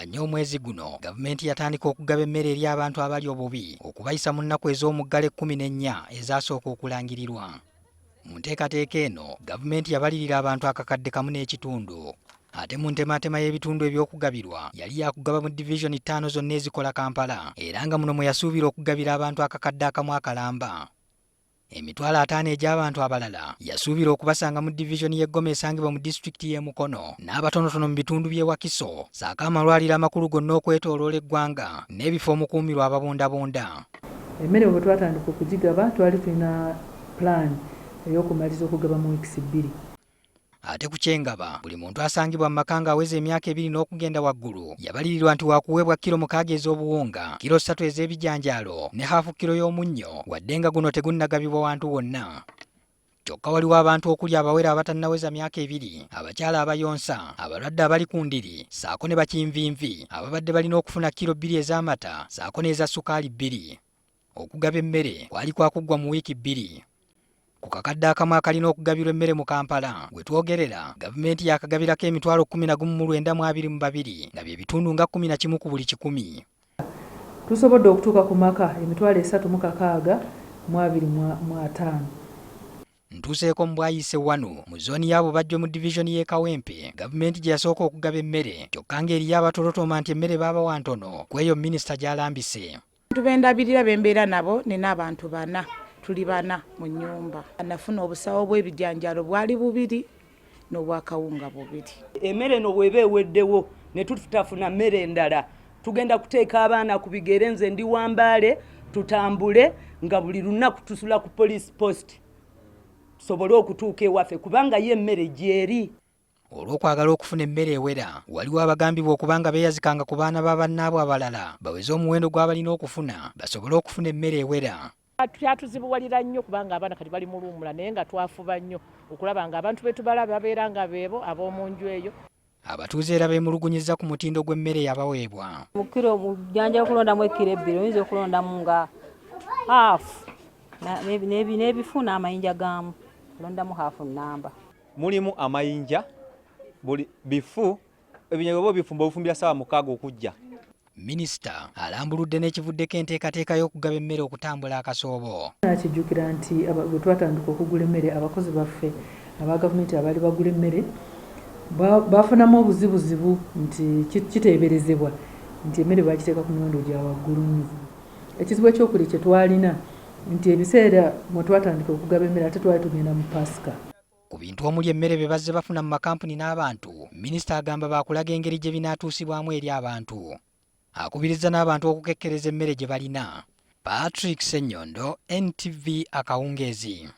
nnyo omwezi guno gavumenti yatandika okugaba emmere eri abantu abali obubi okubayisa mu nnaku ez'omuggalo 14 ezasooka okulangirirwa. Mu nteekateeka eno gavumenti yabalirira abantu akakadde kamu n'ekitundu. Ate mu ntematema y'ebitundu eby'okugabirwa yali yakugaba mu divisioni 5 zonna ezikola Kampala, era nga muno mwe yasuubira okugabira abantu akakadde akamu akalamba. Emitwalo 5 egy'abantu abalala yasuubira okubasanga mu divisioni y'Eggoma esangibwa mu disitulikiti y'e Mukono n'abatonotono mu bitundu by'e Wakiso, saako amalwaliro amakulu gonna okwetooloola eggwanga n'ebifo omukuumirwa ababondabonda. Emmere bwe twatandika okugigaba twali tulina pulaani ey'okumaliza okugaba mu wiikisi 2. Ate ku kyengaba buli muntu asangibwa mu maka ng'aweza emyaka 2 n'okugenda waggulu yabalirirwa nti waakuweebwa kilo 6 ez'obuwunga, kilo 3 ez'ebijanjaalo ne haafu kilo y'omunnyo, wadde nga guno tegunnagabibwa wantu wonna. Kyokka waliwo abantu okuli abawera abatannaweza myaka 2, abakyala abayonsa, abalwadde abali ku ndiri, saako ne bakinvinvi ababadde balina okufuna kilo 2 ez'amata saako n'eza sukaali 2. Okugaba emmere kwali kwakuggwa mu wiiki 2. Ku kakadde akamu akalina okugabirwa emmere mu Kampala gwe twogerera, gavumenti yakagabirako emitwalo 11,922 nga bye bitundu nga 11 ku buli 100. Tusobodde okutuuka ku maka emitwalo 3,625. Ntuuseeko mu bwayise wano mu zooni y'abo bajjo mu divisioni y'e Kawempe, gavumenti gye yasooka okugaba emmere, kyokka ng'eriyo abatolotoma nti emmere baabawa ntono ku eyo minisita gy'alambise. Abantu bendabirira bembeera nabo nina abantu 4. Tuli 4 mu nnyumba. Nafuna obusawo bw'ebijanjaalo bwali 2 n'obwakawunga 2. Emmere no bw'eba eweddewo ne tutafuna mmere endala, tugenda kuteeka abaana ku bigere, nze ndi Wambaale, tutambule nga buli lunaku tusula ku police post tusobole okutuuka ewaffe kubanga ye emmere gyeri. Olw'okwagala okufuna emmere ewera, waliwo abagambibwa okubanga beeyazikanga ku baana ba bannaabwe abalala baweze omuwendo gw'abalina okufuna basobole okufuna emmere ewera. Kyatuzibuwalira nnyo kubanga abaana kati bali mu luwummula, naye nga twafuba nnyo okulaba nga abantu betu balaba babeera nga beebo ab'omu nju eyo. Abatuuze era beemulugunyizza ku mutindo gw'emmere yabaweebwa. Mu kiro bujjanjalo okulondamu ekiro 2 oyinza okulondamu nga haafu n'ebifuna amayinja gaamu olondamu haafu nnamba. Mulimu amayinja buli bifu ebinyago bifumba obufumbira ssaawa 6 okujja. Minisita alambuludde n'ekivuddeko enteekateeka y'okugaba emmere okutambula akasoobo. Nakijjukira nti bwe twatandika okugula emmere, abakozi baffe aba gavumenti abaali bagula emmere bafunamu obuzibuzibu nti kiteeberezebwa nti emmere bakiteeka ku miwendo gya waggulu nnyo. Ekizibu ekyokuli kye twalina nti ebiseera mwe twatandika okugaba emmere ate twali tugenda mu Pasika. Ku bintu omuli emmere bye bazze bafuna mu makampuni n'abantu, minisita agamba baakulaga engeri gye binaatuusibwamu eri abantu. Akubiriza n'abantu okukekkereza emmere gye balina. Patrick Ssenyondo, NTV Akawungeezi.